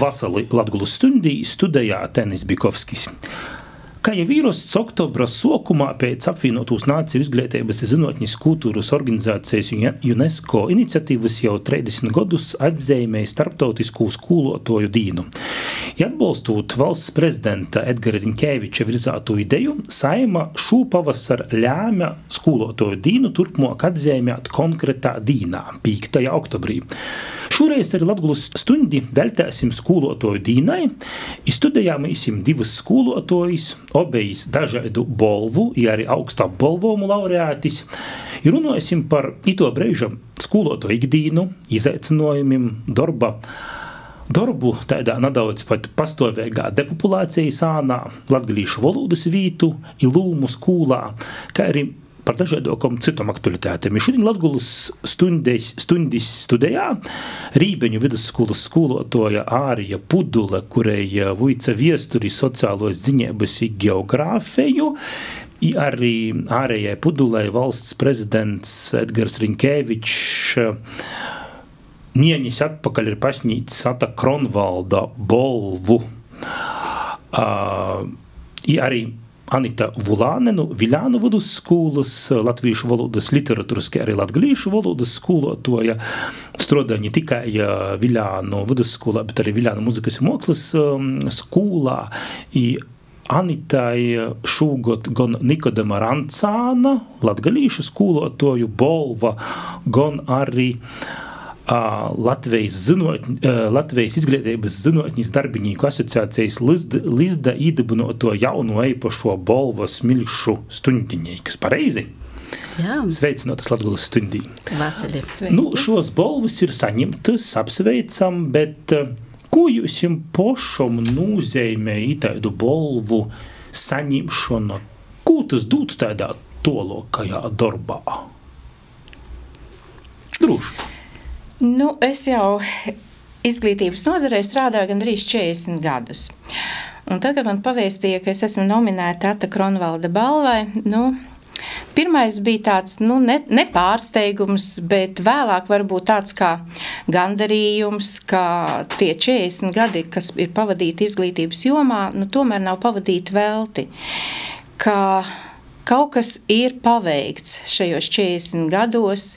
Vasali Latgulas stundī studējā Tenis Bikovskis. Kā jau īrosts oktobra sokumā pēc apvienotūs Nāciju izglītības zinotņas kultūras organizācijas UNESCO iniciatīvas jau 30 gadus atzīmēja starptautiskū skolotoju dīnu. Ja atbalstot valsts prezidenta Edgara Riņkeviča virzātu ideju, Saeima šūpavasar ļāma skolotoju dīnu turpmāk atzīmēt konkrētā dīnā, 5. oktobrī. Šoreiz arī Latgulas stundi veltēsim skolotoju dīnai, studējām īsim divas skolotojas, obejis dažādu bolvu, ja arī augstā bolvomu laureātis, i runāsim par ito breiža skolotoju ikdīnu, izaicinojumiem, darbu tādā nedaudz pat pastāvīgā depopulācijas ānā, latgalīšu valodas vītu, i lūmu skolā, kā arī par dažādākām citām aktualitātēm. Šodien Latgulas stundis studējā Rībeņu vidusskolas skolotoja Ārija Pudule, kurai vuica viesturi, sociālos ziņības i geogrāfiju, i arī Ārējai Pudulei valsts prezidents Edgars Riņkevičs nieņis atpakaļ ir pasnīcis Ata Kronvalda bolvu. I arī Anita Vulānenu, Viļānu vidusskolas, latviešu valodas literatūras, kā arī latgalīšu valodas skolotoja, strādāja ne tikai Viļānu vidusskolā, bet arī Viļānu muzikas mākslas skolā. I Anitai šūgot gan Nikodema Rancāna, latgalīšu skolotoju bolva, gan arī Latvijas izglītības zinotņas darbinīku asociācijas Lizda īdibinoto jauno eipašo bolva Smilšu stundiņīkas. Pareizi? Jā. Sveicinotas Latgulas stundī. Vasali. Šos bolvus ir saņemtas, apsveicam, bet ko jūs jums pošam nozīmē itādu bolvu saņemšana? Ko tas dūt tādā tolokajā darbā? Drūši. Es jau izglītības nozarē strādāju gandrīz 40 gadus. Un tad, kad man pavēstīja, ka es esmu nominēta Ata Kronvalda balvai, pirmais bija tāds, ne pārsteigums, bet vēlāk varbūt tāds kā gandarījums, ka tie 40 gadi, kas ir pavadīti izglītības jomā, tomēr nav pavadīti velti. Ka kaut kas ir paveikts šajos 40 gados,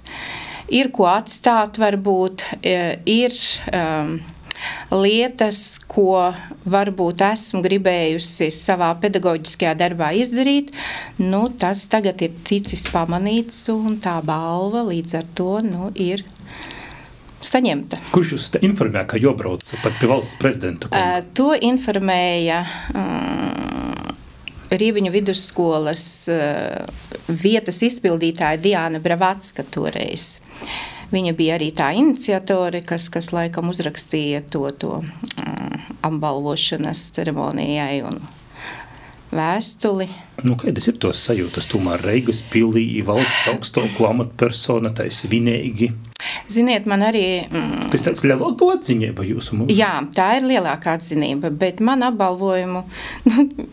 ir ko atstāt varbūt, ir lietas, ko varbūt esmu gribējusi savā pedagoģiskajā darbā izdarīt, tas tagad ir ticis pamanīts un tā balva līdz ar to, ir saņemta. Kurš jūs informēja, ka jobrauc pat pie valsts prezidenta? To informēja Rībeņu vidusskolas vietas izpildītāja Diana Bravacka toreiz. Viņa bija arī tā iniciatore, kas laikam uzrakstīja to apbalvošanas ceremonijai un vēstuli. Kādas ir tos sajūtas tomēr Reigas pilī, valsts augstāko amatpersona, tai svinīgi? Ziniet, man arī... Tas tāds lielāka atzinība jūsu mūžā? Jā, tā ir lielākā atzinība, bet man apbalvojumu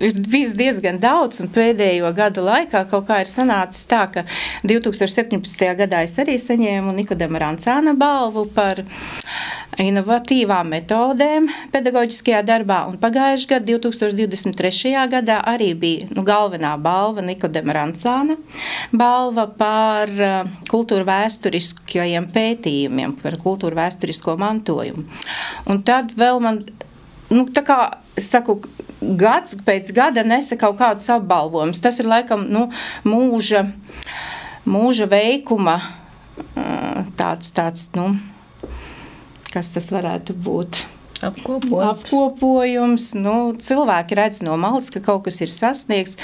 ir bijis diezgan daudz, un pēdējo gadu laikā kaut kā ir sanācis tā, ka 2017. gadā es arī saņēmu Nikodema Rancāna balvu par inovatīvām metodēm pedagoģiskajā darbā, un pagājuši gadu 2023. gadā arī bija galvenā balva Nikodema Rancāna balva par kultūra vēsturiskajiem pētījumiem, par kultūra vēsturisko mantojumu. Un tad vēl man, tā kā, saku, gads pēc gada nesa kaut kādus apbalvojumus. Tas ir laikam, mūža veikuma tāds, kas tas varētu būt? Apkopojums. Cilvēki redz no malas, ka kaut kas ir sasniegts.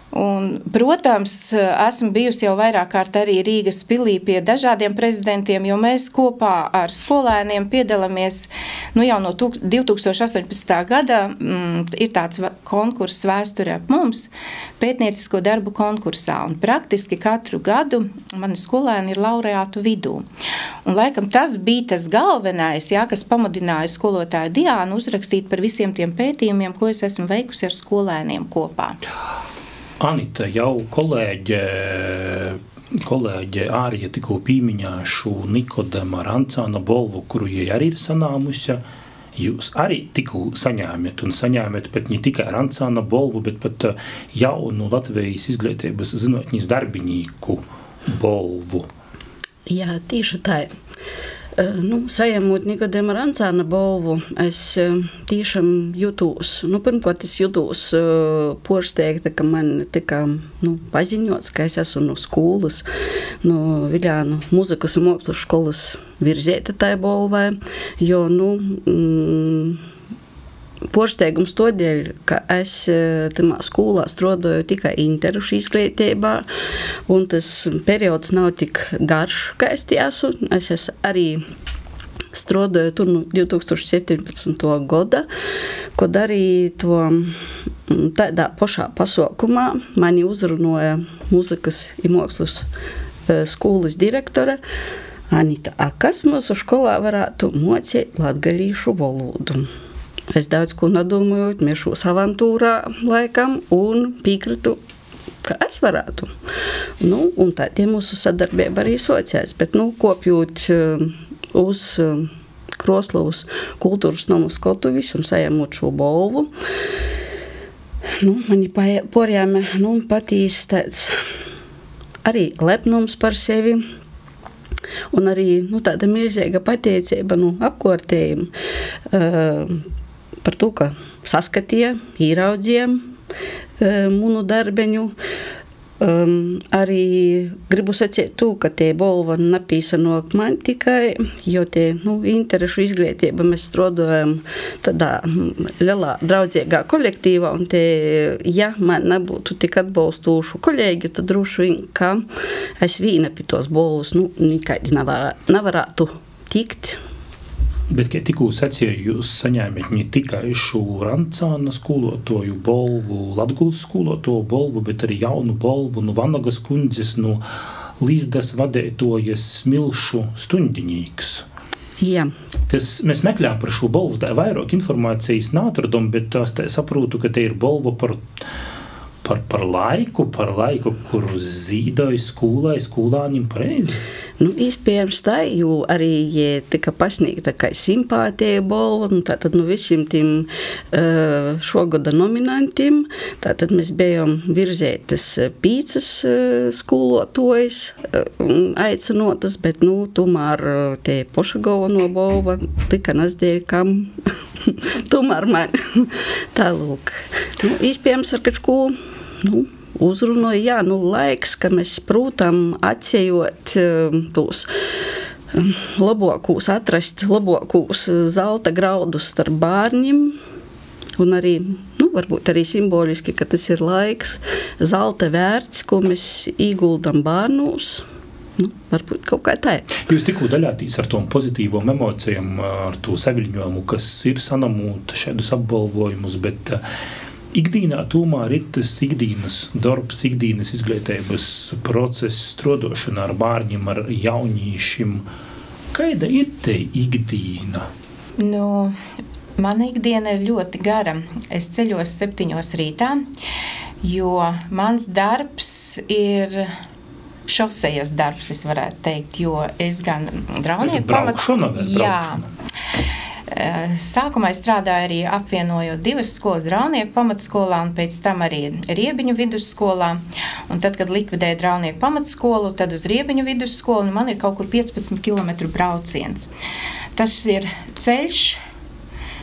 Un, protams, esmu bijusi jau vairāk kārt arī Rīgas pilī pie dažādiem prezidentiem, jo mēs kopā ar skolēniem piedalāmies jau no 2018. gada. Ir tāds konkurss Vēsture ap mums, pētniecisko darbu konkursā. Un praktiski katru gadu mani skolēni ir laureātu vidū. Un laikam tas bija tas galvenais, kas pamudināja skolotāju Diānu uzrakstīt par visiem tiem pētījumiem, ko es esmu veikusi ar skolēniem kopā. Anita, jau kolēģe Ārija tikko pīmiņāšu Nikodema Rancāna bolvu, kuru jai arī ir sanāmusi. jūs arī tikko saņēmēt, un saņēmēt pat ne tikai Rancāna balvu, bet pat jaunu Latvijas izglītības zinātņas darbinīku balvu. Jā, tīši tā. Sajamot Nikodema Rancāna balvu, es tiešām jutūs, pirmkārt es jutūs porsteigta, ka man tika paziņots, ka es esmu no skolas, no Viļānu muzikas un mākslas školas virzēta tai balvai, jo, porsteigums todēļ, ka es tamā skolā strādāju tikai interešu izglītībā, un tas periods nav tik garš, kā es tie esmu. Es arī strādāju tur 2017. gada, kad arī to tādā pašā pasaukumā mani uzrunāja muzikas un mākslas skolas direktore Anita Akas. Mūsu skolā varētu mocēt latgalīšu valodu. Es daudz ko nedomāju, mešos avantūrā laikam un pīkritu, ka es varētu. Un tā tie mūsu sadarbība arī sociās, bet kopjūt uz Kroslavas kultūras namu skatuvis un sajamot šo balvu. Mani porjāme patīs tāds arī lepnums par sevi. Un arī tāda milzīga pateicība apkārtējiem par to, ka saskatīja, īraudzīja munu darbeņu. Arī gribu sacīt to, ka tie balva napīsanok man tikai, jo tie interešu izglītība mēs strādājam tādā lielā draudzīgā kolektīvā, un tie, ja man nebūtu tik atbalstošu kolēģi, tad droši vien, ka es vīna pie tos balvus nekādi nevarētu tikt. Bet, kā tikko sacīju, jūs saņēmāt ne tikai šo Rancāna skolotoju balvu, Latgulas skolotoju balvu, bet arī jaunu balvu no Vanagas kundzes, no Līzdas vadētojas Smilšu stundinīks. Jā. Mēs meklējām par šo balvu, tā vairāk informācijas neatradām, bet tās tā saprotu, ka te ir balva par laiku, kur zīdoja skolāņiem pareizi. Iespējams tā, jo arī tika pasniegta kā simpātija balva, tātad visiem tiem šogada nominantiem, tātad mēs bijām virzētas 5 skolotojas aicinotas, bet tomēr te pošagovano balva tika nasdēļ, kam tomēr man tā lūk. Iespējams ar kačku uzrunoja, laiks, ka mēs prūtam atsējot tos labākos, atrast labākos zelta graudus starp bārņiem, un arī, varbūt arī simboliski, ka tas ir laiks zelta vērts, ko mēs ieguldam bārnūs. Varbūt kaut kā tā. Jūs tikko daļātīs ar tom pozitīvom emocijām, ar to saviļņojumu, kas ir sanamūt šādus apbalvojumus, bet ikdīnā tomēr ir tas ikdīnas darbs, ikdīnas izglītības process, strādošana ar bārņiem, ar jaunīšiem. Kāda ir te ikdīna? Mana ikdiena ir ļoti gara. Es ceļos 7 rītā, jo mans darbs ir šosejas darbs, es varētu teikt, jo es gan Draudnieku sākumā es strādāju arī apvienojot 2 skolas, Draudnieku pamatskolā un pēc tam arī Riebiņu vidusskolā. Un tad, kad likvidēja Draudnieku pamatskolu, tad uz Riebiņu vidusskolu, un man ir kaut kur 15 km brauciens. Tas ir ceļš,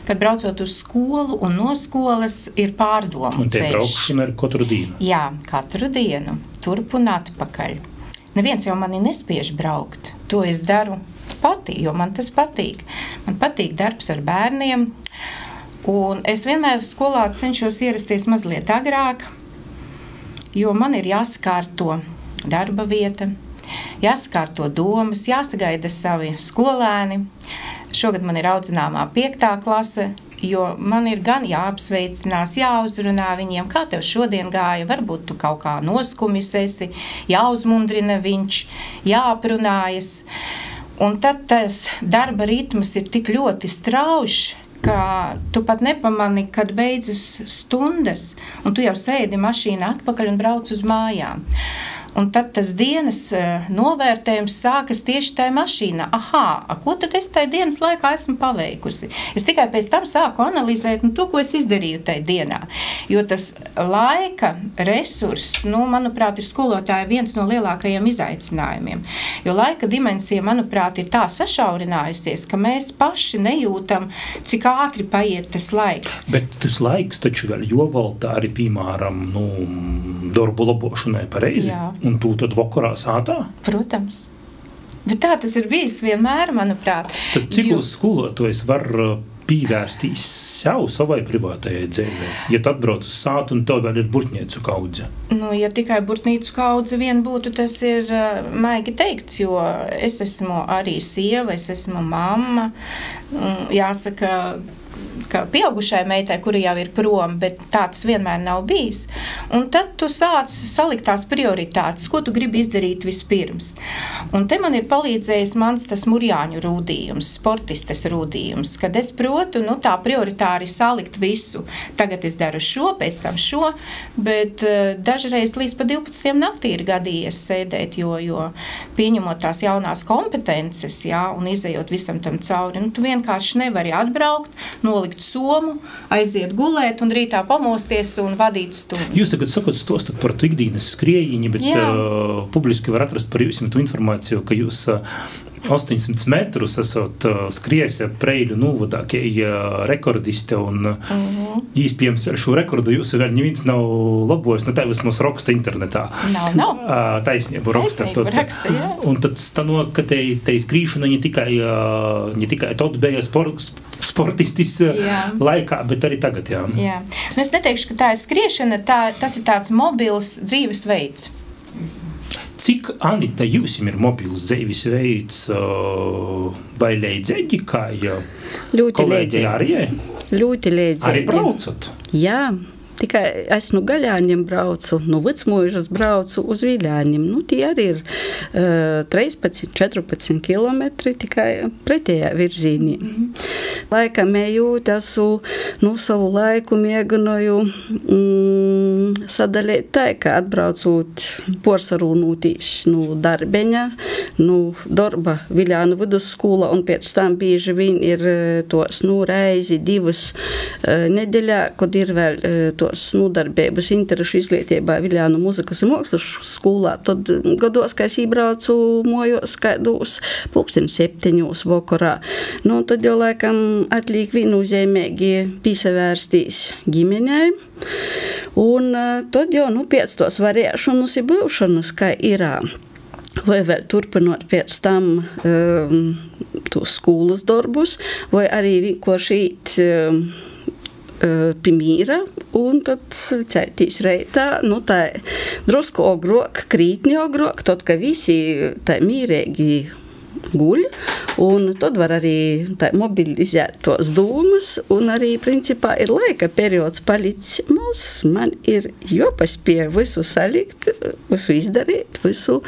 kad braucot uz skolu un no skolas ir pārdomu ceļš. Un te braukšana ir katru dienu? Jā, katru dienu, turp un atpakaļ. Neviens jau mani nespiež braukt, to es daru pati, jo man tas patīk. Man patīk darbs ar bērniem, un es vienmēr skolā cenšos ierasties mazliet agrāk, jo man ir jāsakārto darba vieta, jāsakārto domas, jāsagaida savi skolēni. Šogad man ir audzināmā 5. klase, jo man ir gan jāapsveicinās, jāuzrunā viņiem, kā tev šodien gāja, varbūt tu kaut kā noskumis esi, jāuzmundrina viņš, jāaprunājas. Un tad tas darba ritms ir tik ļoti straušs, ka tu pat nepamani, kad beidzas stundas, un tu jau sēdi mašīnā atpakaļ un brauc uz mājām. Un tad tas dienas novērtējums sākas tieši tajā mašīnā. Ko tad es tajā dienas laikā esmu paveikusi? Es tikai pēc tam sāku analizēt to, ko es izdarīju tajā dienā. Jo tas laika resurss, manuprāt, ir skolotāja viens no lielākajiem izaicinājumiem. Jo laika dimensija, manuprāt, ir tā sašaurinājusies, ka mēs paši nejūtam, cik ātri paiet tas laiks. Bet tas laiks taču vēl jovaltā arī, piemēram, darbu labošanai pareizi. Jā. Un tu tad vakarā sātā? Protams. Bet tā tas ir bijis vienmēr, manuprāt. Tad cik uz skolotājs var pīvērstīs savai privātajai dzīvē? Ja tu atbrauc uz sātu un tev vēl ir burtniecu kaudze? Ja tikai burtniecu kaudze vien būtu, tas ir maigi teikts, jo es esmu arī sieva, es esmu mamma. Jāsaka, ka pieaugušai meitai, kura jau ir prom, bet tā tas vienmēr nav bijis. Un tad tu sāc salikt tās prioritātes, ko tu gribi izdarīt vispirms. Un te man ir palīdzējis mans tas murjāņu rūdījums, sportistes rūdījums, kad es protu, tā prioritāri salikt visu. Tagad es daru šo, pēc tam šo, bet dažreiz līdz pa 12 naktī ir gadījies sēdēt, jo pieņemot tās jaunās kompetences, un izejot visam tam cauri, tu vienkārši nevari atbraukt, nolikt somu, aiziet gulēt un rītā pamosties un vadīt stundu. Jūs tagad stostat par tu ikdienas skriejiņu, bet publiski var atrast par jums tu informāciju, ka jūs 800 metrus esat skriesi Preiļu novadākie rekordiste un īspējams vēl šo rekordu jūs vēl neviens nav labojis, tā vismaz raksta internetā. Nav. Taisnību raksta, jā. Un tad stano, ka te skrīšana ne tikai tot bija sportistis laikā, bet arī tagad, jā. Jā. Es neteikšu, ka tā ir skriešana, tas ir tāds mobils dzīvesveids. Cik, Anita, jūsim ir mobils dzīvesveids vai leidzēģi, kā kolēģi arī? Ļoti leidzēģi. Arī braucat? Jā. Tikai es no Gaļāņiem braucu, no Vicmuižas braucu uz Viļāņiem. Tie arī ir 13-14 kilometri tikai pretējā virzīnī. Laikam ejūt, esmu savu laiku mēģināju sadalīt tā, ka atbraucot porsarūnūtīs darbeņa, darba Viļānu vidusskola, un pēc tam bieži vien ir tos reizi 2 nedēļā, kad ir vēl tos nodarbības interešu izglītībā Viļānu muzikas un mākslas skolā, tad gados, ka es iebraucu mojos kaidos 7:00 vakarā. Tad jau laikam atliek viennozīmīgi pīsavērstīs ģimenei. Un tad jau pēc tos varēšanas ir būšanas, kā irā. Vai vēl turpinot pēc tam tos skolas darbus, vai arī vienkārši īt pie mīra, un tad celtīs reitā, tā drusku ogrok, krītni ogrok, tad, ka visi tā mīrēgi guļ, un tad var arī tā mobilizēt tos dūmus, un arī, principā, ir laika periods palicis mums. Man ir jopaspēja visu salikt, visu izdarīt, visu,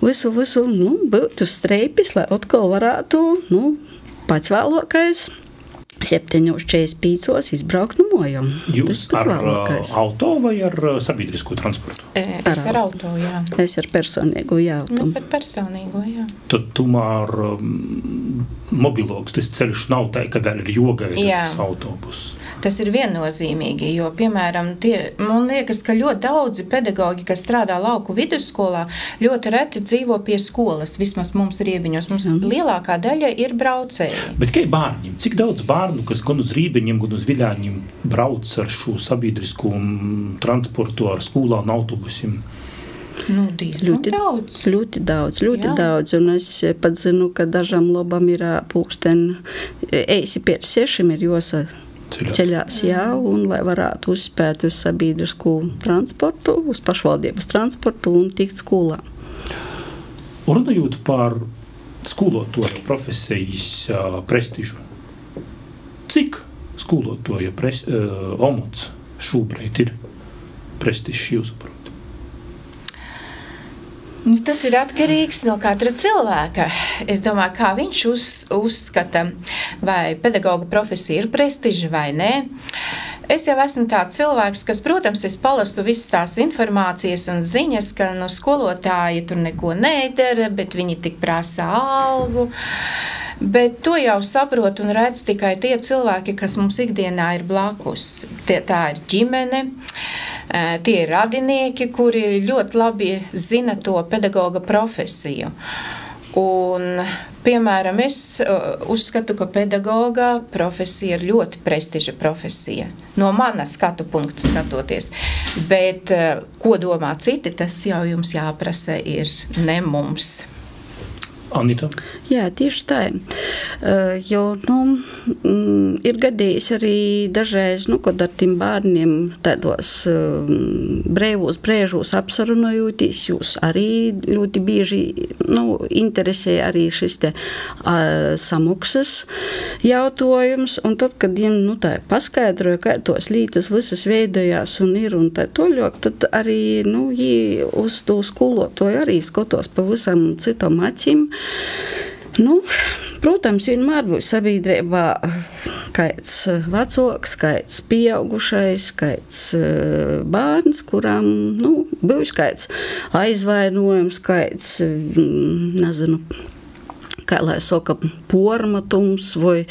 būt uz streipis, lai atkal varētu, pats vēlākais 7:45 izbraukt no mojām. Jūs ar auto vai ar sabiedrisko transportu? Es ar auto, jā. Es ar personīgu, jā. Mēs ar personīgu, jā. Tad tomēr mobiloks, tas ceļš nav tā, ka vēl ir jogaida tas autobus. Tas ir viennozīmīgi, jo, piemēram, man liekas, ka ļoti daudzi pedagoģi, kas strādā lauku vidusskolā, ļoti reti dzīvo pie skolas, vismaz mums Riebiņos. Mums lielākā daļa ir braucēji. Bet kā bērņiem? Cik daudz bērnu, kas gan uz Riebiņiem, gan uz Viļāņiem brauc ar šo sabiedrisko transportu, ar skolā un autobusiem? Ļoti daudz. Un es pat zinu, ka dažam labam ir pulksten eisi pēc 6 ir ceļās, un lai varētu uzspēt uz sabiedrisku transportu, uz pašvaldības transportu un tikt skolā. Runājot par skolotāju profesijas prestižu, cik skolotāja omats šobrīd ir prestižs jūsuprāt? Tas ir atkarīgs no katra cilvēka. Es domāju, kā viņš uzskata, vai pedagoga profesija ir prestiža vai nē. Es jau esmu tāds cilvēks, kas, protams, es palasu visas tās informācijas un ziņas, ka skolotāji tur neko nedara, bet viņi tik prasa algu. Bet to jau saprot un redz tikai tie cilvēki, kas mums ikdienā ir blakus. Tā ir ģimene, tie ir radinieki, kuri ļoti labi zina to pedagoga profesiju. Un, piemēram, es uzskatu, ka pedagoga profesija ir ļoti prestiža profesija. No mana skatu punkta skatoties. Bet, ko domā citi, tas jau jums jāprasa ir ne mums. Anita? Jā, tieši tā. Jo, ir gadījis arī dažreiz, kad ar tiem bērniem tādos brīvos brēžos apsarunojūties, jūs arī ļoti bieži interesē arī šis te samaksas jautājums, un tad, kad jiem tā paskaidroja, kā tos lītas visas veidojās un ir un tā toļok, tad arī, jī uz to skolotoju arī skatos pavisam citam acīm. Protams, vienmēr būs sabiedrībā kāds vecoks, kāds pieaugušais, kāds bērns, kuram būs kāds aizvainojums, kāds, nezinu, kā lai saka, pormatums vai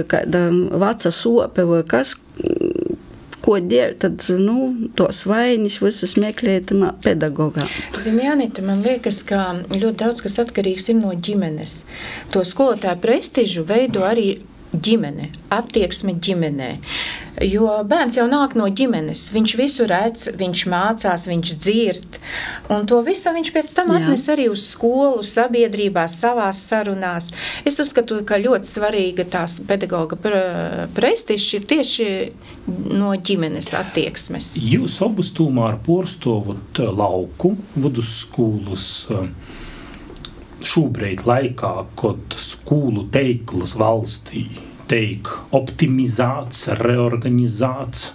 kāda veca sope vai kas, ko dēļ, tad, tos vainis visas meklētamā pedagogā. Zini, Anita, man liekas, ka ļoti daudz kas atkarīgs ir no ģimenes. To skolotāju prestižu veido arī ģimene, attieksme ģimenē. Jo bērns jau nāk no ģimenes, viņš visu redz, viņš mācās, viņš dzird, un to visu viņš pēc tam atnes arī uz skolu, sabiedrībā, savās sarunās. Es uzskatu, ka ļoti svarīga tās pedagoga prestižs ir tieši no ģimenes attieksmes. Jūs abas tomēr porstovot lauku vidusskolas šobrīd laikā, kad skolu teiklas valstī teik optimizēts, reorganizēts.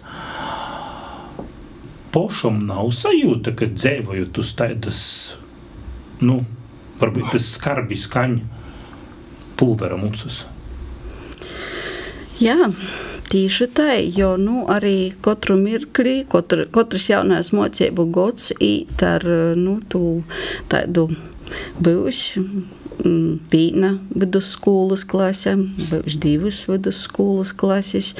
Pošam nav sajūta, ka dzēvojot uz tādas, varbūt tas skarbi skaņa pulvera mucas. Jā, tīši tā, jo arī katru mirkli, katrs jaunais mocību gods īt ar tādu būs viena vidusskolas klase, būs divas vidusskolas klases.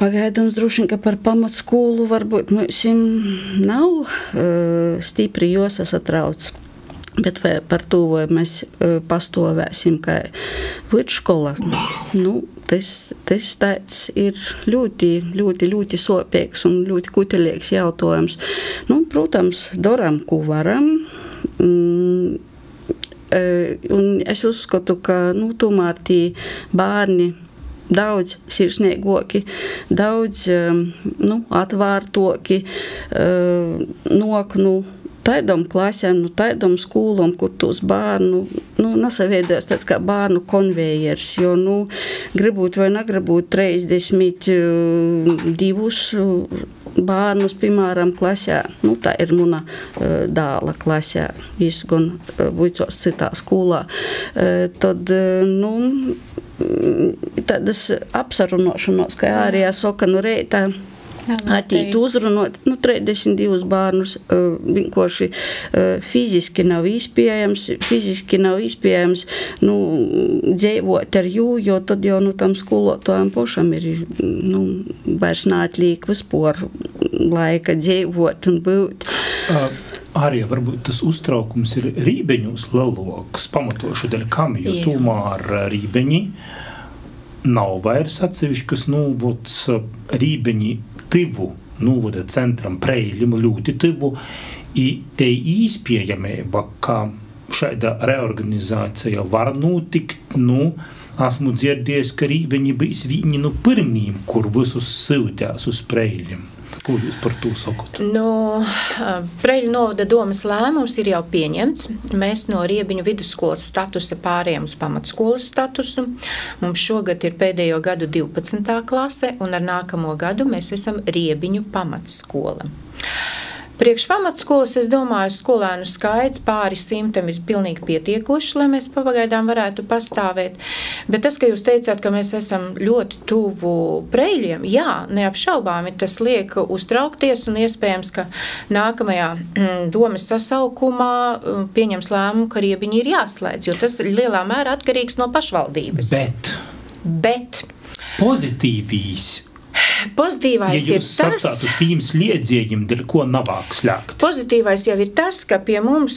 Pagaidams droši vien, ka par pamatskolu varbūt mums nav stipri jāsatrauc. Bet par to, vai mēs pastāvēsim kā vidusskola, tas tāds ir ļoti sopīgs un ļoti kutelīgs jautājums. Protams, daram, ko varam. Un es uzskatu, ka tomēr tie bērni daudz sirsnīgāki, daudz atvērtāki nok tādām klasēm, tādām skolām, kur tos bērnu nesaveidojas tāds kā bērnu konvejers, jo gribot vai negribot 32 bērnus, piemēram, klasē, tā ir mana dāla klasē, viņš gan vicos citā skolā, tad, tādas apsarunošanos, kā arī saka, reitā attīt uzrunot, 32 bērnus vienkārši fiziski nav iespējams dzīvot ar jū, jo tad jau tam skolotājiem pašam ir vairs neatliek vispār laika dzīvot un būt. Arī varbūt tas uztraukums ir Rībeņos leloks, pamatošu dēļ kam, jo tomēr Rībeņi nav vairs atsevišķi, kas Rībeņi tivu novada centram Preiļim ļoti tivu, i te īspējamība, ka šāda reorganizācija var notikt, esmu dzirdējis, ka Rībeņi bijis viņi pirmiem, kur visus siltās uz Preiļim. Ko jūs par to sakot? Preiļu novada domas lēmums ir jau pieņemts. Mēs no Riebiņu vidusskolas statusa pārējām uz pamatskolas statusu. Mums šogad ir pēdējo gadu 12. klase, un ar nākamo gadu mēs esam Riebiņu pamatskola. Priekš pamatskolas, es domāju, skolēnu skaits pāri 100 ir pilnīgi pietiekošs, lai mēs pagaidām varētu pastāvēt. Bet tas, ka jūs teicāt, ka mēs esam ļoti tuvu Preiļiem, jā, neapšaubāmi tas liek uztraukties un iespējams, ka nākamajā domes sasaukumā pieņems lēmumu, ka Riebiņi ir jāslēdz, jo tas lielā mērā atkarīgs no pašvaldības. Bet Pozitīvais ja ir tas, sacātu tīm sliedzējiem, dēļ ko navāk slēgt. Pozitīvais jau ir tas, ka pie mums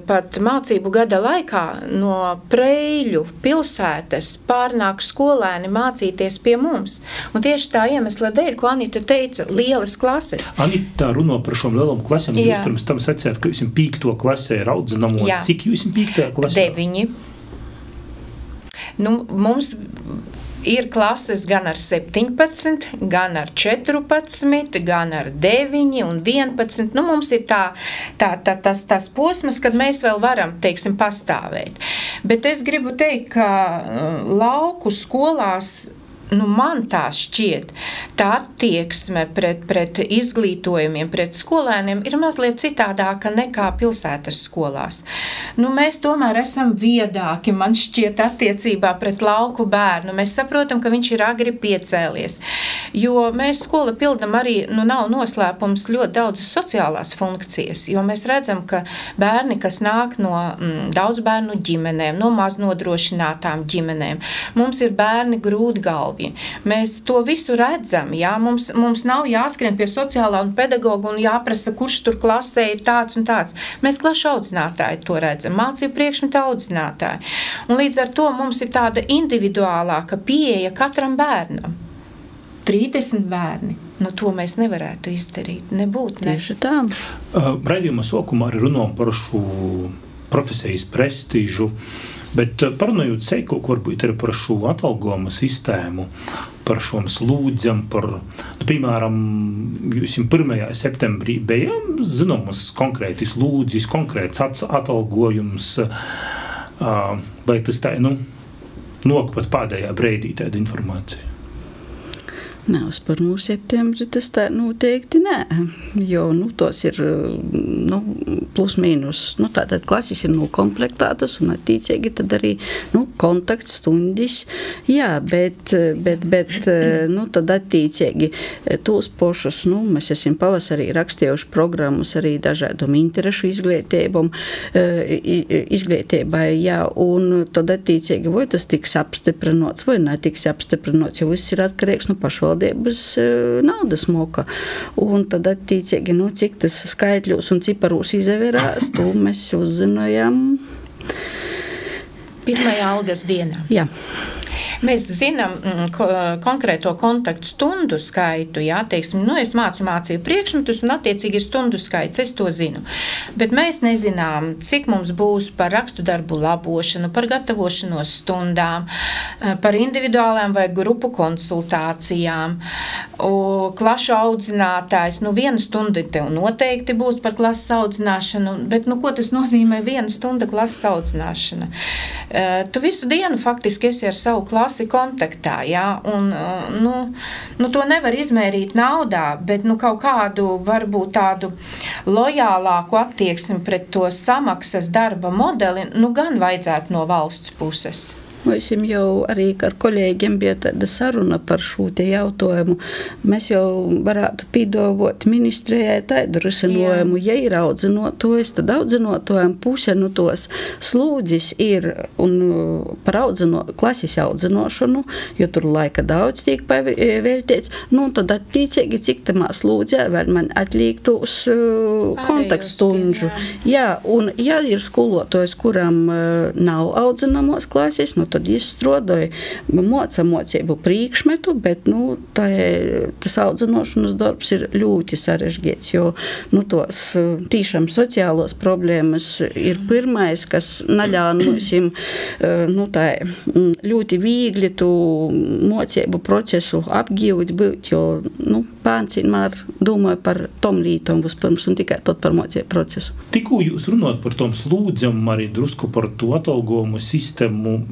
pat mācību gada laikā no Preiļu pilsētas pārnāk skolēni mācīties pie mums. Un tieši tā iemesla dēļ, ko Anita teica, lielas klases. Anita runā par šom lielām klasēm. Jūs pirms tam sacījāt, ka jūs 5. klasē ir audzinamo. Cik jūs 5. klasē? 9. Mums ir klases gan ar 17, gan ar 14, gan ar 9 un 11. Mums ir tas posms, kad mēs vēl varam, teiksim, pastāvēt. Bet es gribu teikt, ka lauku skolās man tā šķiet, tā attieksme pret izglītojumiem, pret skolēniem ir mazliet citādāka nekā pilsētas skolās. Mēs tomēr esam viedāki, man šķiet, attiecībā pret lauku bērnu. Mēs saprotam, ka viņš ir agri piecēlies, jo mēs skola pildam arī, nav noslēpums ļoti daudzas sociālās funkcijas, jo mēs redzam, ka bērni, kas nāk no daudz bērnu ģimenēm, no maznodrošinātām ģimenēm, mums ir bērni grūtgalvi. Mēs to visu redzam, jā? Mums nav jāskrien pie sociālā un pedagoga un jāprasa, kurš tur klasē ir tāds un tāds. Mēs klašu audzinātāji to redzam, mācību priekšmetu audzinātāji. Un līdz ar to mums ir tāda individuālāka pieeja katram bērnam. 30 bērni. To mēs nevarētu izdarīt. Nebūt, ne? Tieši tā. Raidījuma sākumā arī runājam par šo profesijas prestīžu. Bet parunājot seikok, varbūt arī par šo atalgojuma sistēmu, par šom slūdzam, piemēram, jūs 1. septembrī bija zināmas konkrēti slūdzis, konkrēts atalgojums, vai tas tā, nok pat pēdējā breidī tāda informācija? Uz 1. septembri tas tā noteikti nē, jo tos ir plus mīnus. Tātad klases ir nokomplektētas un attiecīgi tad arī kontaktstundis. Jā, bet tad attiecīgi tos pošus, mēs esam pavasarī rakstījuši programmas arī dažādom interešu izglītībai, jā, un tad attiecīgi vai tas tiks apstiprinots vai netiks apstiprinots, jo viss ir atkarīgs no pašvaldības naudas moka. Un tad attiecīgi, cik tas skaitļos un ciparūs izavērās, to mēs uzzinājām 1. algas dienā. Jā. Mēs zinām konkrēto kontaktu stundu skaitu, jā, teiksim, es mācību priekšmetus un attiecīgi ir stundu skaits, es to zinu. Bet mēs nezinām, cik mums būs par rakstu darbu labošanu, par gatavošanos stundām, par individuālām vai grupu konsultācijām, klašu audzinātājs, 1 stunda tev noteikti būs par klases audzināšanu, bet ko tas nozīmē 1 stunda klases audzināšana? Tu visu dienu faktiski esi ar savu klasi kontaktā, jā, un to nevar izmērīt naudā, bet kaut kādu varbūt tādu lojālāku attieksmi pret to samaksas darba modeli, gan vajadzētu no valsts puses. Mēs jau arī ar kolēģiem bija tāda saruna par šo te jautājumu. Mēs jau varētu pīdovot ministrijai tādu risinojumu, ja ir audzinotojs, tad audzinotojam puse tos slūdzis ir un par klases audzinošanu, jo tur laika daudz tiek pavēltīts, un tad attiecīgi, cik tamā slūdzē vēl man atliektos kontaktstundžu. Jā, un ja ir skolotājs, kuram nav audzinamos klases, tad es strādāju mocību priekšmetu, bet tas audzinošanas darbs ir ļoti sarežģīts, jo tos tīšām sociālos problēmas ir pirmais, kas naļauj mums ļoti viegli tu mocību procesu apgūt būt, jo bērns vienmēr domāja par tom lītom vispirms un tikai tot par mocību procesu. Tikko jūs runājat par tom slūdzam, arī drusku par to atalgojumu sistēmu,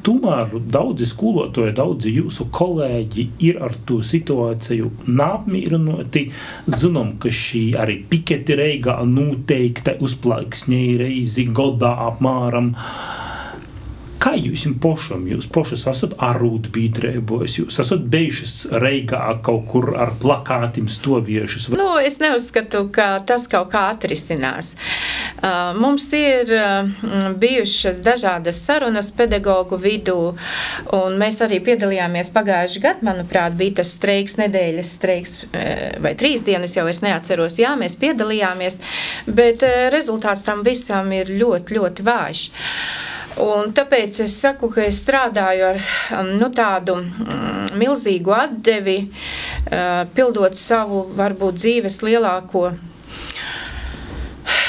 tomēr daudzi skolotāji, daudzi jūsu kolēģi ir ar to situāciju neapmīrinoti. Zinām, ka šī arī piketi Reigā noteikti uzplaiksnēja reizi godā apmēram. Kā jūs pošas esat arūtbiedrībos, jūs esat bijušas Reigā kaut kur ar plakātiem stoviešus? Es neuzskatu, ka tas kaut kā atrisinās. Mums ir bijušas dažādas sarunas pedagogu vidū, un mēs arī piedalījāmies pagājuši gadu, manuprāt, bija tas streiks, nedēļas streiks, vai 3 dienas, jau es neatceros. Jā, mēs piedalījāmies, bet rezultāts tam visam ir ļoti, ļoti vājš. Un tāpēc es saku, ka es strādāju ar tādu milzīgu atdevi, pildot savu, varbūt, dzīves lielāko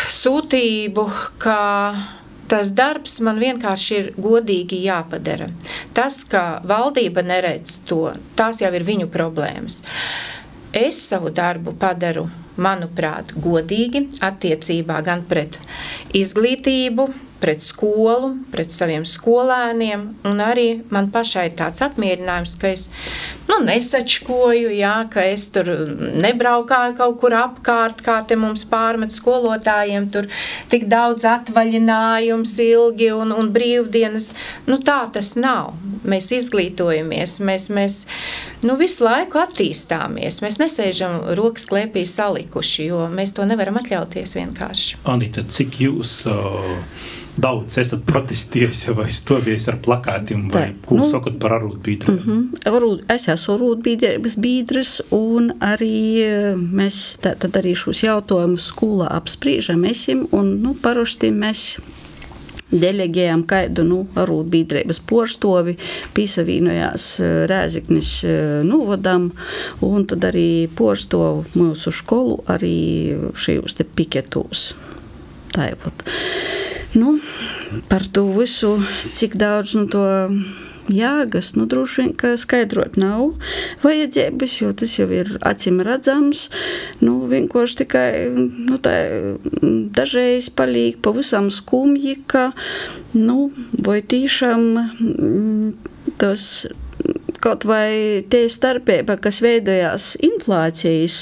sūtību, ka tas darbs man vienkārši ir godīgi jāpadara. Tas, ka valdība neredz to, tās jau ir viņu problēmas. Es savu darbu padaru, manuprāt, godīgi attiecībā gan pret izglītību, pret skolu, pret saviem skolēniem, un arī man pašai ir tāds apmierinājums, ka es nesačkoju, jā, ka es tur nebraukāju kaut kur apkārt, kā te mums pārmet skolotājiem, tur tik daudz atvaļinājums ilgi un brīvdienas. Tā tas nav. Mēs izglītojamies, mēs visu laiku attīstāmies. Mēs nesēžam rokas klēpī salikuši, jo mēs to nevaram atļauties vienkārši. Anita, cik jūs daudz esat protestiesi vai stovies ar plakātiem, vai ko sakat par arūtbiedriem? Es esmu arūtbiedrības biedrs, un arī mēs tad arī šos jautājumus skolā apspriežam un parasti mēs deleģējam kādu arūtbiedrības porstovi, pīsavīnojās Rēzeknis novadam, un tad arī porstovu mūsu skolu arī šajos te piketūs. Tā ir. Par to visu, cik daudz to jāgas, droši vien, ka skaidrot nav vajadzības, jo tas jau ir acim redzams. Vienkārši tikai tā dažreiz palīk pavisam skumji, ka vai tīšām tas kaut vai tie starpība, kas veidojās inflācijas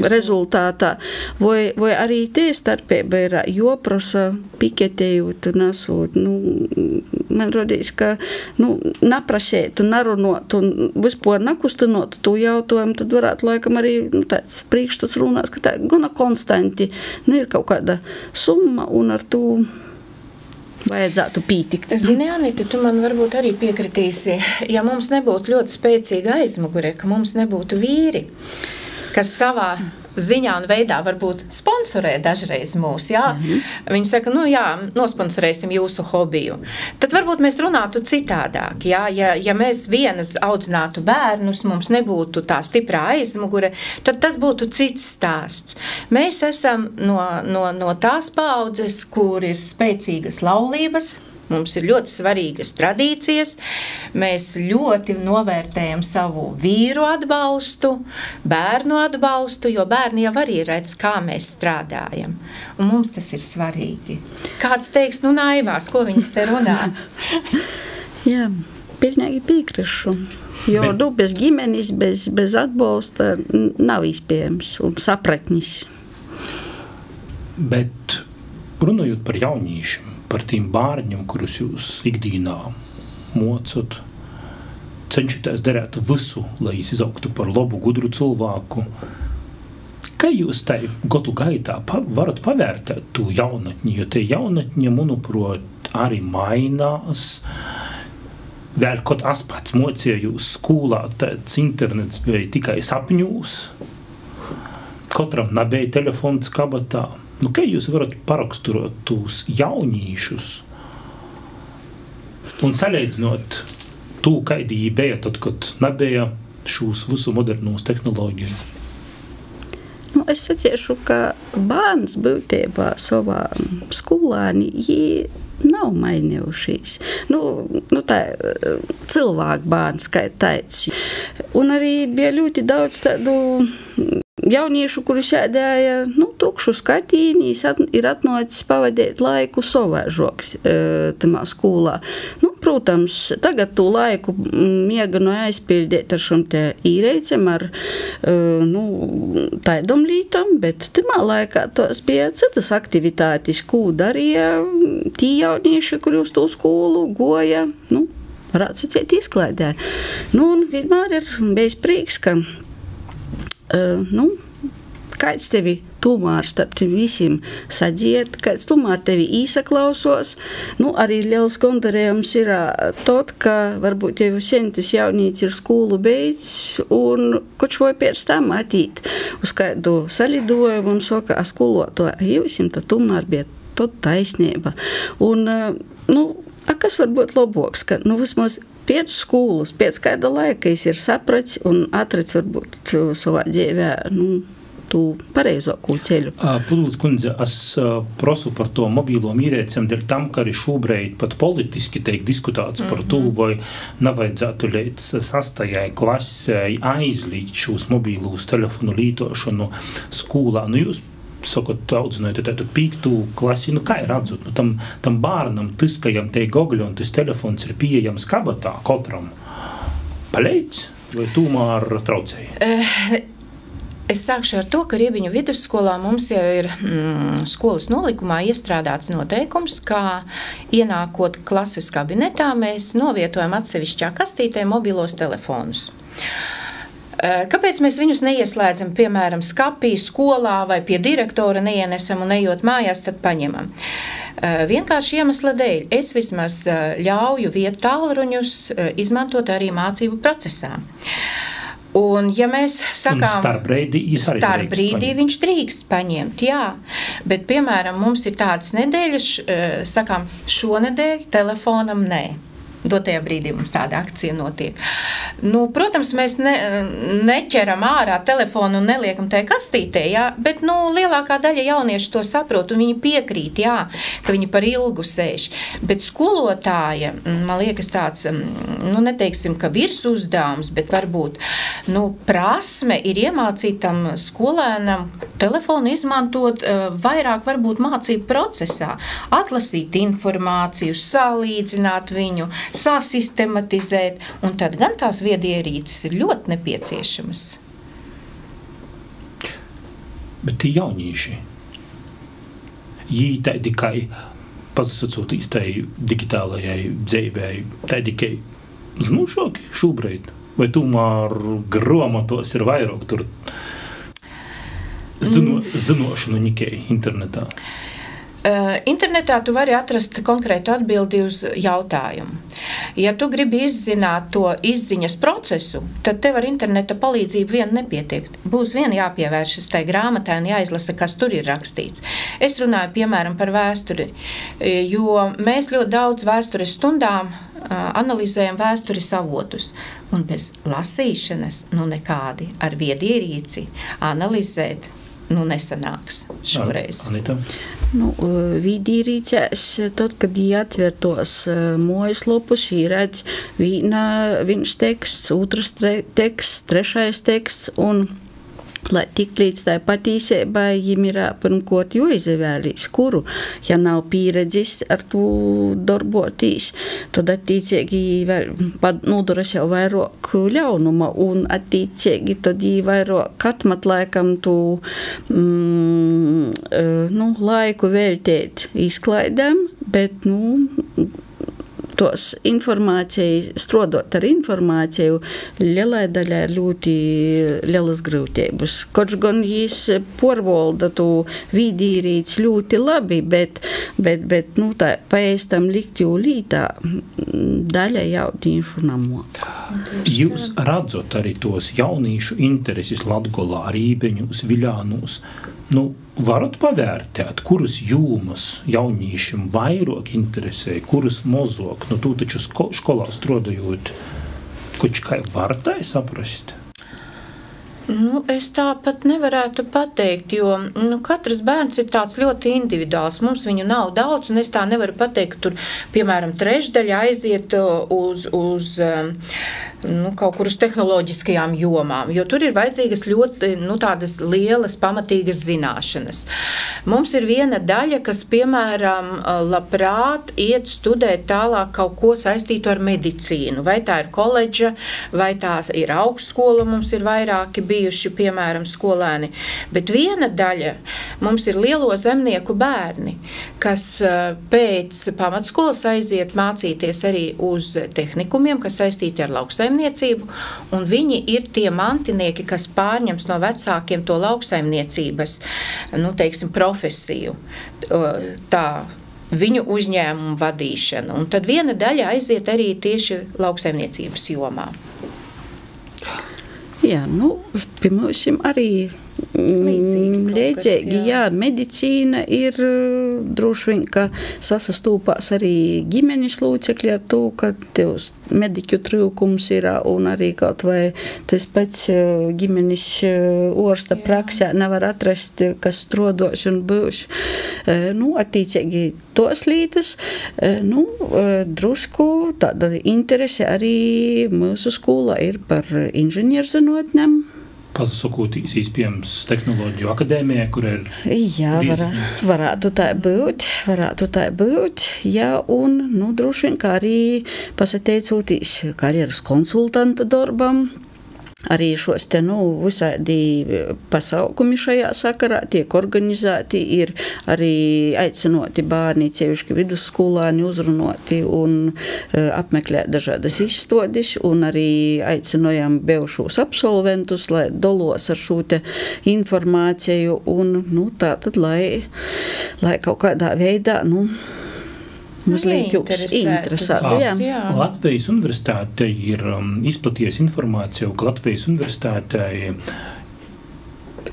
rezultātā, vai arī tie starpība ir joprasa piketējot un esot. Man rodīs, ka naprasēt un narunot un vispār nakustinot to jautājumu, tad varētu laikam arī tāds priekšstats runās, ka tā gana konstanti ir kaut kāda summa un ar to vajadzētu pītikt. Zini, Anita, tu man varbūt arī piekritīsi, ja mums nebūtu ļoti spēcīga aizmugure, ka mums nebūtu vīri, kas savā ziņā un veidā varbūt sponsorē dažreiz mūs, jā. Viņi saka, nosponsorēsim jūsu hobiju. Tad varbūt mēs runātu citādāk, jā. Ja mēs vienas audzinātu bērnus, mums nebūtu tā stiprā aizmugure, tad tas būtu cits stāsts. Mēs esam no tās paaudzes, kur ir spēcīgas laulības, mums ir ļoti svarīgas tradīcijas, mēs ļoti novērtējam savu vīru atbalstu, bērnu atbalstu, jo bērni jau arī redz, kā mēs strādājam. Un mums tas ir svarīgi. Kāds teiks, naivās, ko viņas te runā? Jā, pilnīgi piekrišu. Jo bez ģimenes, bez atbalsta nav iespējams un sapratnis. Bet runājot par jaunīšiem, par tiem bārņiem, kurus jūs ikdīnā mocat, cenšaties darīt visu, lai jūs izaugtu par labu, gudru cilvēku. Kā jūs tai gadu gaitā varat pavērtēt to jaunatni, jo te jaunatņa, manuprāt, arī mainās. Vēl kaut aspats mocījus skolā, tāds internets bija tikai sapņūs. Katram nebija telefons kabatā. Kā jūs varat paraksturot tūs jaunīšus un salīdzinot to, kādi jī bija tad, kad nebija šūs visu modernūs tehnoloģiju? Es saciešu, ka bērns būtībā savā skolāni jī nav mainījušies. Tā cilvēku bērns, kā tāds. Un arī bija ļoti daudz tādu jauniešu, kuri sēdēja, tukšu skatīni, ir atnācis pavadīt laiku savaižoks tamā skolā. Protams, tagad tū laiku mieganu aizpildīt ar šom te īreicem, ar taidom lītam, bet tamā laikā tos bija citas aktivitātes, ko darīja tī jaunieši, kuri uz tū skolu goja, varētu sacīt izklaidē. Un vienmēr ir bijis prieks, ka kāds tevi tomēr starp tiem visiem sadzied, kāds tomēr tevi īsaklausos. Arī liels gondarējums ir tot, ka varbūt jau sentis jaunīts ir skolu beidz un koč vai pēc tam atīt uz kādu salidojumu un saka, skoloto, jūsim, tad tomēr bija tot taisnība. Un, kas var būt loboks, ka, vismaz pēc skolas, pēc kāda laika es ir saprats un atrads varbūt savā dzīvē, tu pareizāko ceļu. Pudlīds kundze, es prosu par to mobīlo mīrēciem dēļ tam, ka arī šobrīd pat politiski tiek diskutāts par to, vai nevajadzētu līdz 6. klasei aizliegt šos mobīlos telefonu lītošanu skolā. Jūs sakot, audzinojot tātad 5. klasi, kā ir atzot? Tam bārnam, tiskajam te gogļi un tas telefons ir pieejams kabatā katram. Paleic vai tomēr traucēja? Es sākšu ar to, ka Riebiņu vidusskolā mums jau ir skolas nolikumā iestrādāts noteikums, kā ienākot klases kabinetā, mēs novietojam atsevišķā kastītē mobilos telefonus. Kāpēc mēs viņus neieslēdzam, piemēram, skapī, skolā vai pie direktora neienesam un ejot mājās, tad paņemam? Vienkārši iemesla dēļ. Es vismaz ļauju vietālruņus izmantot arī mācību procesā. Un, ja mēs sakām, starpbrīdī viņš drīkst paņemt, jā, bet, piemēram, mums ir tādas nedēļas, sakām, šonedēļ telefonam nē. Dotajā brīdī mums tāda akcija notiek. Protams, mēs neķeram ārā telefonu un neliekam tajā kastītē, jā, bet lielākā daļa jaunieši to saprot un viņi piekrīt, jā, ka viņi par ilgu sēž. Bet skolotāja, man liekas tāds, neteiksim, ka virs uzdevums, bet varbūt, prasme ir iemācīt tam skolēnam telefonu izmantot vairāk varbūt mācību procesā, atlasīt informāciju, salīdzināt viņu, sasistematizēt, un tad gan tās viedierīces ir ļoti nepieciešamas. Bet tie jaunīši, jī tādi kai pasasacotīs tai digitālajai dzīvei, tādi kai znušoki šobrīd, vai tomēr grāmatos ir vairāk tur zinošanu nikai internetā? Internetā tu vari atrast konkrētu atbildi uz jautājumu. Ja tu gribi izzināt to izziņas procesu, tad tev ar interneta palīdzību vien nepietiek. Būs vien jāpievēršas tai grāmatai un jāizlasa, kas tur ir rakstīts. Es runāju, piemēram, par vēsturi, jo mēs ļoti daudz vēstures stundām analizējam vēstures avotus. Un bez lasīšanas, nekādi ar viedierīci analizēt, nesanāks šoreiz. Anita? Viedierīcēs, tad, kad atver tos mājaslapus, redz viens teksts, otrs teksts, trešais teksts, un lai tikt līdz tai patīsībai, viņam ir pirmkārt jāizvēlīs, kuru, ja nav pieredzis ar to darbotīs, tad attiecīgi noduras jau vairāk ļaunuma, un attiecīgi tad vairāk atmat laikam tu laiku veltēt izklaidēm, bet tos informāciju, strodot ar informāciju, lielai daļai ir ļoti lielas grūtības. Koč gan jīs porvalda tu vīdīrīts ļoti labi, bet tā paēstam likt jau lītā daļa jauniešu namo. Jūs redzat arī tos jauniešu intereses Latgolā, Rībeņos, Viļānos. Varat pavērtēt, kurus jūmas jaunīšiem vairāk interesē, kurus mozok, tu taču skolā strodojot, koč kā var tai saprast? Es tāpat nevarētu pateikt, jo katrs bērns ir tāds ļoti individuāls. Mums viņu nav daudz, un es tā nevaru pateikt, ka tur, piemēram, trešdaļa aiziet uz kaut kur uz tehnoloģiskajām jomām, jo tur ir vajadzīgas ļoti tādas lielas, pamatīgas zināšanas. Mums ir viena daļa, kas, piemēram, labprāt iet studēt tālāk kaut ko saistītu ar medicīnu. Vai tā ir koledža, vai tā ir augstskola, mums ir vairāki bijuši, piemēram, skolēni. Bet viena daļa mums ir lielo zemnieku bērni, kas pēc pamatskolas aiziet mācīties arī uz tehnikumiem, kas saistīti ar lauksaimniecību, un viņi ir tie mantinieki, kas pārņems no vecākiem to lauksaimniecības, teiksim, profesiju, tā viņu uzņēmumu vadīšanu. Un tad viena daļa aiziet arī tieši lauksaimniecības jomā. Jā, pirmāsim arī līdzīgi, jā, medicīna ir droši vien, ka sasastūpās arī ģimenes lūcekļi ar to, ka tev mediķu trūkums ir, un arī kaut vai tas pats ģimenes orsta praksē nevar atrast, kas strodos un būs. Attīcīgi tos lītas, drusku tāda interese arī mūsu skolā ir par inženierzinātnēm. Pasakotīs īspējams tehnoloģiju akadēmijā, kur ir... Jā, varētu tā būt, jā, un, droši vien, kā arī pasateicoties karjeras konsultanta darbam, arī šos te, visādi pasaukumi šajā sakarā tiek organizēti, ir arī aicinoti bērni, cevišķi vidusskolāni uzrunoti un apmeklēt dažādas izstādes, un arī aicinojam bijušos absolventus, lai dalos ar šo te informāciju, un, tātad, lai kaut kādā veidā, mazliet jūs interesētu. Jā. Latvijas universitāte ir izplatījusi informāciju, ka Latvijas universitāte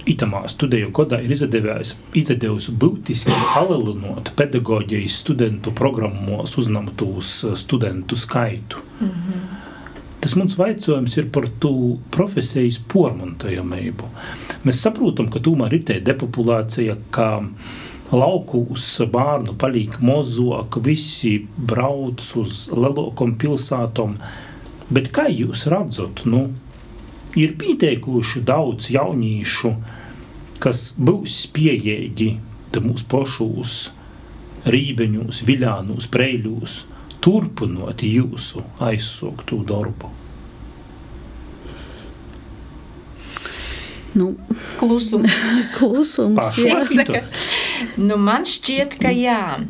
itamā studiju kodā ir izdevusi būtiski palielinot pedagoģijas studentu programmos uzņemtos studentu skaitu. Tas mums vaicojums ir par to profesijas pormontojamību. Mēs saprotam, ka tomēr ir te depopulācija, ka laukūs bārnu palīk mozuok, visi brauc uz lelokom pilsātom, bet kā jūs redzat, ir pieteikuši daudz jaunīšu, kas būs spējīgi mūsu pošūs, Rībeņūs, Viļānūs, Preiļūs, turpinot jūsu aizsāktu darbu? Klusums, jā. Man šķiet, ka jā.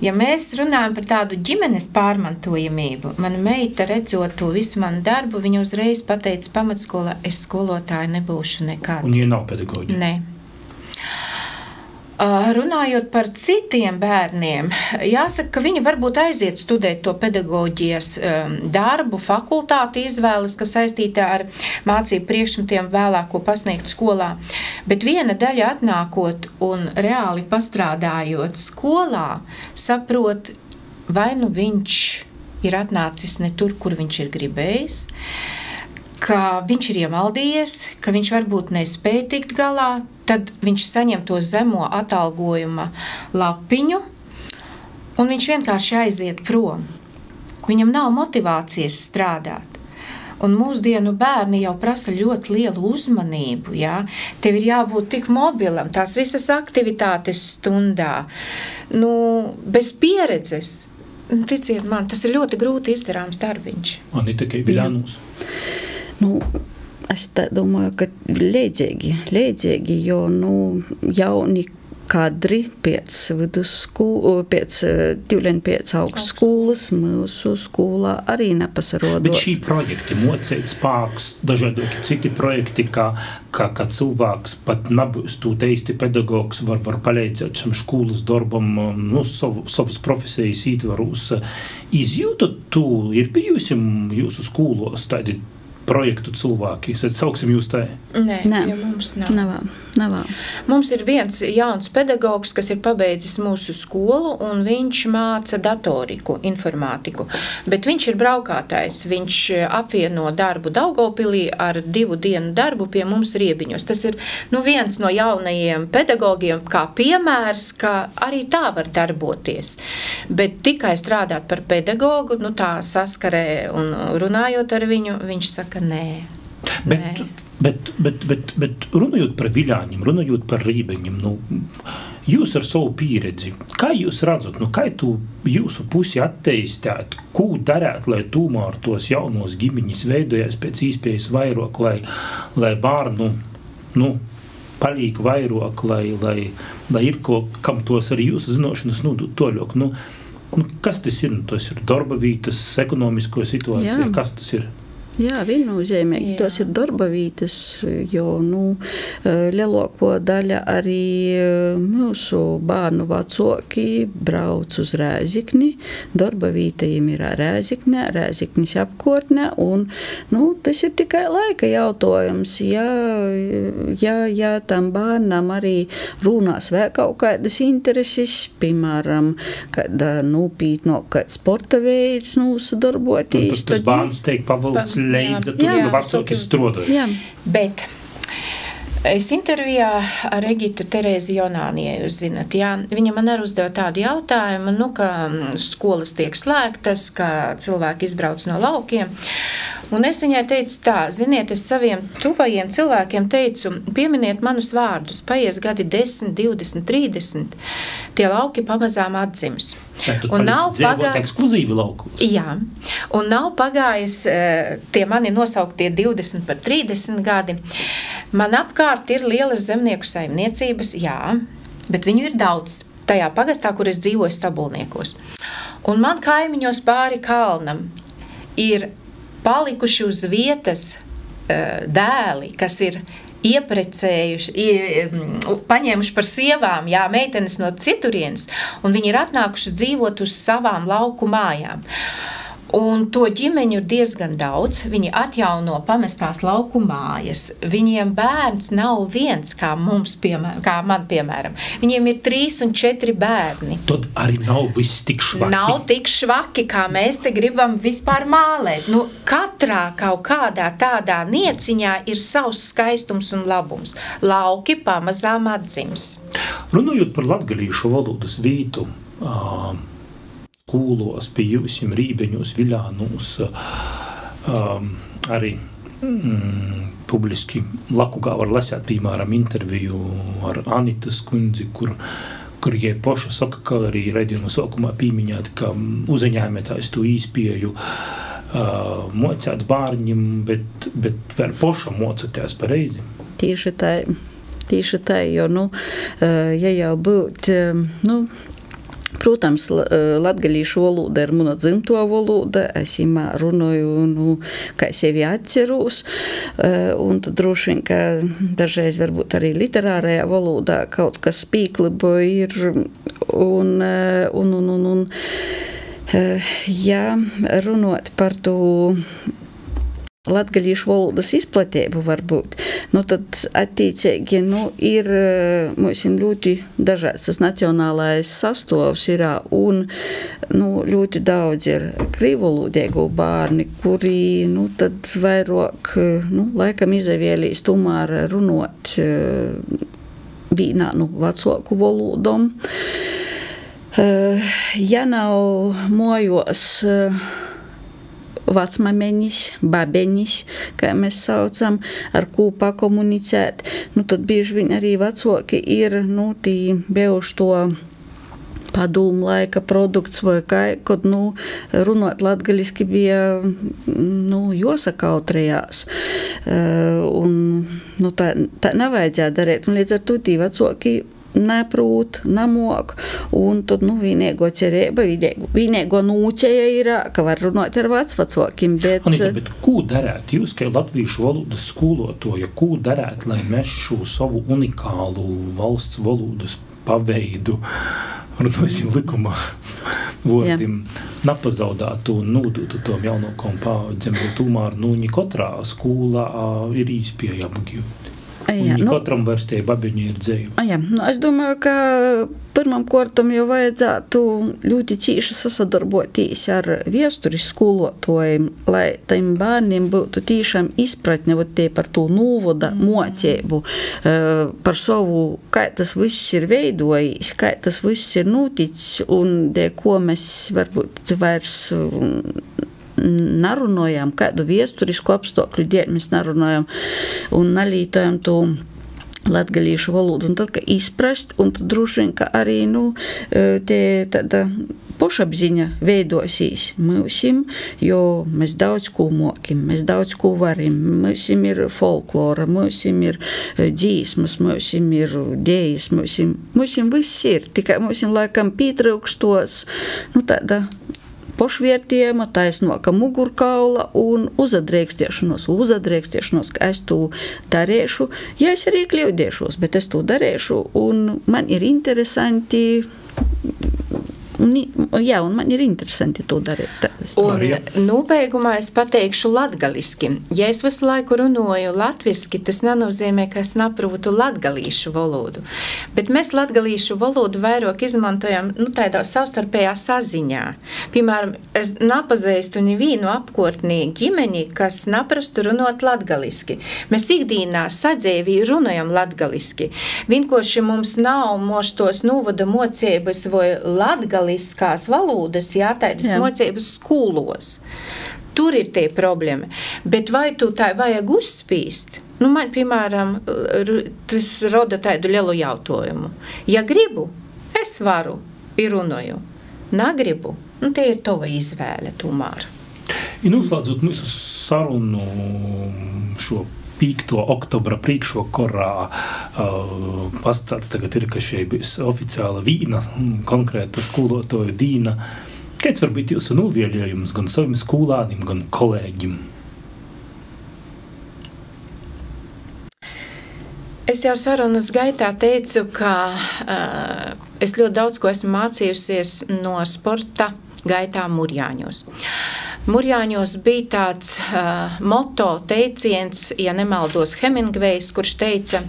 Ja mēs runājam par tādu ģimenes pārmantojamību, mana meita, redzot to visu manu darbu, viņa uzreiz pateica pamatskolā, es skolotāja nebūšu nekad. Un ja nav pedagoģi? Nē. Runājot par citiem bērniem, jāsaka, ka viņi varbūt aiziet studēt to pedagoģijas darbu, fakultāti izvēles, kas saistīta ar mācību priekšmetiem vēlāko pasniegt skolā. Bet viena daļa atnākot un reāli pastrādājot skolā, saprot, vai viņš ir atnācis ne tur, kur viņš ir gribējis, ka viņš ir iemaldījies, ka viņš varbūt nespēja tikt galā, tad viņš saņem to zemo atalgojuma lapiņu, un viņš vienkārši aiziet prom. Viņam nav motivācijas strādāt. Un mūsdienu bērni jau prasa ļoti lielu uzmanību, jā. Tev ir jābūt tik mobilam, tās visas aktivitātes stundā. Bez pieredzes, ticiet man, tas ir ļoti grūti izdarāms darbiņš. Un ir tikai Viļānūs? Es domāju, ka līdzīgi, jo jauni kadri pēc augstskolas mūsu skolā arī nepasarodos. Bet šī projekti, mocēt spāks, dažādi citi projekti, kā cilvēks pat nebūs tūt eisti pedagogs, var palīdzēt šam skolas darbam, savas profesijas ītvarūs. Izjūtat tu, ir bijusi jūsu skolos tādi projektu cilvēki? Sauksim jūs tā? Nē, jo mums nav. Nav. Mums ir viens jauns pedagogs, kas ir pabeidzis mūsu skolu, un viņš māca datoriku, informātiku. Bet viņš ir braukātājs. Viņš apvieno darbu Daugavpilī ar 2 dienu darbu pie mums Riebiņos. Tas ir viens no jaunajiem pedagogiem, kā piemērs, ka arī tā var darboties. Bet tikai strādāt par pedagogu, tā saskarē un runājot ar viņu, viņš saka nē. Bet runājot par Viļāņiem, runājot par Rībeņiem, jūs ar savu pieredzi, kā jūs redzat, kā jūsu pusi atteistēt, ko darēt, lai tomēr tos jaunos ģimeņus veidojās pēc iespējas vairāk, lai bārnu, palīk vairāk, lai ir kam tos arī jūsu zinošanas toļok. Kas tas ir? Tas ir darba vietas, ekonomisko situācija, kas tas ir? Jā, viennozīmīgi tos ir darba vietas, jo lielāko daļa arī mūsu bērnu vecāki brauc uz Rēzekni. Darba vieta viņiem ir Rēzeknē, Rēzeknis apkārtnē, un tas ir tikai laika jautājums. Ja tam bērnam arī runās vēl kaut kādas intereses, piemēram, kad pītnāk kāds sporta veids darboties. Tas bērns teik pavalds leidza, vecāki strādāja. Bet es intervijā ar Egitu Terēzi Jonānie, jūs zinat, viņa man arī uzdeva tādu jautājumu, ka skolas tiek slēgtas, ka cilvēki izbrauc no laukiem. Un es viņai teicu tā, ziniet, es saviem tuvajiem cilvēkiem teicu, pieminiet manus vārdus, paies gadi 10, 20, 30, tie lauki pamazām atdzims. Un nav ekskluzīvi laukus. Jā, un nav pagājis tie mani nosauktie 20 pat 30 gadi. Man apkārt ir lielas zemnieku saimniecības, bet viņu ir daudz tajā pagastā, kur es dzīvoju Stabulniekos. Un man kaimiņos pāri kalnam ir palikuši uz vietas dēli, kas ir ieprecējuši, paņēmuši par sievām, meitenes no citurienes, un viņi ir atnākuši dzīvot uz savām lauku mājām. Un to ģimeņu ir diezgan daudz, viņi atjauno pamestās lauku mājas, viņiem bērns nav viens, kā man piemēram, viņiem ir 3 un 4 bērni. Tad arī nav viss tik švaki. Nav tik švaki, kā mēs te gribam vispār mālēt. Katrā kaut kādā tādā nieciņā ir savs skaistums un labums. Lauki pamazām atdzims. Runājot par latgalīšu valodas vītu, skūlos, pie jūsim Rībeņos, Viļānos, arī publiski Lakugā var lasēt, piemēram, interviju ar Anitas kundzi, kur jie poša saka, ka arī redzījuma sākumā pīmiņāt, ka uzaņēmētājs to īspēju mocēt bārņiem, bet vēl poša mocatās pareizi. Tieši tā, jo, ja jau būt, protams, latgalīšu valoda ir mana dzimto valoda, es imā runāju, kā sevi atcerūs, un tad droši vien, ka dažreiz varbūt arī literārajā valodā kaut kas pīklibo ir, un ja runāt par to latgalīšu valodas izplatību varbūt, tad attiecīgi, ir mums ļoti dažāds tas nacionālais sastāvs ir, un ļoti daudz ir krīvolūdīgu bārni, kuri, tad vairāk, laikam izavēlīs tomēr runot vienā, vecāku valodom. Ja nav mojos vecmamenis, babenis, kā mēs saucam, ar ko pakomunicēt, tad bieži vien arī vecāki ir, tī bijuši to padomu laika produkts vai kā, kad, runāt latgaliski bija, jāsakautrējās. Un, tā nevajadzētu darīt. Un līdz ar to tī vecāki neprūt, nemok, un tad, vienīgo cerība, vienīgo nūceja ir, ka var runāt ar vecvecākiem, bet... Anita, bet ko darēt? Jūs, kā latviešu valodas skolotoja, ko darēt, lai mēs šo savu unikālu valsts valodas paveidu, runāsim likumā vārdim, nepazaudātu un nūdūtu tom jaunākajām paaudzēm, bet tomēr, katrā skolā ir īspējama gūt. Un katram vairs tie babiņi ir dzēju. Jā, es domāju, ka pirmam kortam jau vajadzētu ļoti cīši sasadarboties ar viesturis skolotājiem, lai tiem bērniem būtu tiešām izpratne par to novoda mocību, par savu, kā tas viss ir veidojis, kā tas viss ir noticis un ko mēs varbūt vairs narunājam, kādu viesturisku apstākļu dēļ mēs narunājam un nalītojam to latgalīšu valodu. Un tad, ka izprast, un tad droši vien, ka arī, tāda pošapziņa veidosīs mūsim, jo mēs daudz ko mokim, mēs daudz ko varim, mūsim ir folklora, mūsim ir dzīsmas, mūsim ir dējas, mūsim viss ir, tikai mūsim laikam pītraukstos, tāda pošvērtījuma, taisnoka mugurkaula un uzadrēkstiešanos, ka es to darēšu. Ja es arī kļūdēšos, bet es to darēšu un man ir interesanti un man ir interesanti to darīt. Un nobeigumā es pateikšu latgaliski. Ja es visu laiku runāju latviski, tas nenozīmē, ka es naprotu latgalīšu valodu. Bet mēs latgalīšu valodu vairāk izmantojam tādā savstarpējā saziņā. Piemēram, es napazīstu nevienu apkārtnī ģimeni, kas naprastu runāt latgaliski. Mēs ikdienā sadzēvī runājam latgaliski. Vienkārši mums nav moštos novada mocības vai latgaliskās valodas, tādas mocības skolos. Tur ir tie problēma. Bet vai tu tā vajag uzspīst? Man, piemēram, tas roda tādu lielu jautājumu. Ja gribu, es varu, ir runāju. Negribu, tie ir tava izvēle tomēr. Noslēdzot mūsu sarunu šo 5. oktobra priekšvakarā pastāsts tagad ir, ka šeit būs oficiāla vīna, konkrēta skolotāju dīna. Kāds var būt jūsu novēlējums gan saviem skolānim, gan kolēģim? Es jau sarunas gaitā teicu, ka es ļoti daudz ko esmu mācījusies no sporta gaitā Murjāņos. Murjāņos bija tāds moto teiciens, ja nemaldos, Hemingvejs, kurš teica: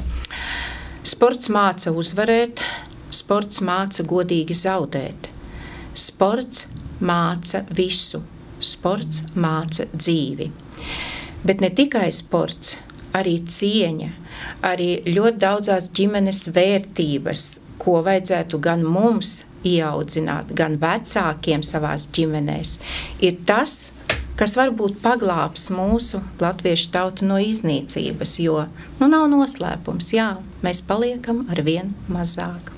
sports māca uzvarēt, sports māca godīgi zaudēt, sports māca visu, sports māca dzīvi. Bet ne tikai sports, arī cieņa, arī ļoti daudzās ģimenes vērtības, ko vajadzētu gan mums ieaudzināt, gan vecākiem savās ģimenēs, ir tas, kas varbūt paglābs mūsu latviešu tautu no iznīcības, jo nav noslēpums, mēs paliekam arvien mazāk.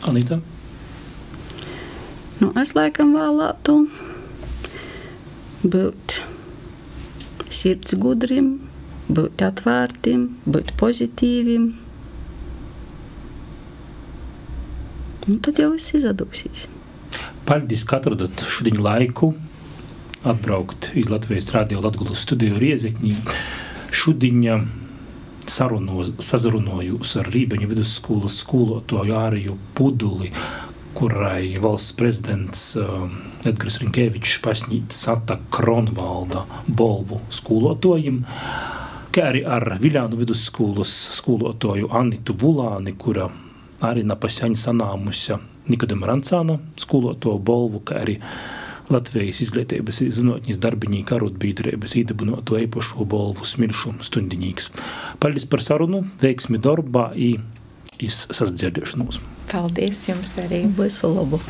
Anita? Es laikam vēlētu būt sirds gudrim, būt atvērtim, būt pozitīvim. Un tad jau viss izdosies. Paldies, ka atradat šodien laiku atbraukt iz Latvijas radio Latgulas studiju Riezekņī. Šodien sazarunojos ar Rībeņu vidusskolas skolotāju Āriju Puduli, kurai valsts prezidents Edgars Rinkēvičs pasņīt sata Kronvalda bolvu skolotājiem, kā arī ar Viļānu vidusskolas skolotāju Anitu Vulāni, kura arī napasaņa sanāmusi Nikodema Rancāna skolotāju bolvu, kā arī Latvijas izglītības zinātņu darbinīku arotbiedrības īdibinoto eipašo bolvu Smilšu stundinīgs. Paldies par sarunu, veiksmi darbā i sasdzirdēšanos. Paldies jums arī. Visu labu.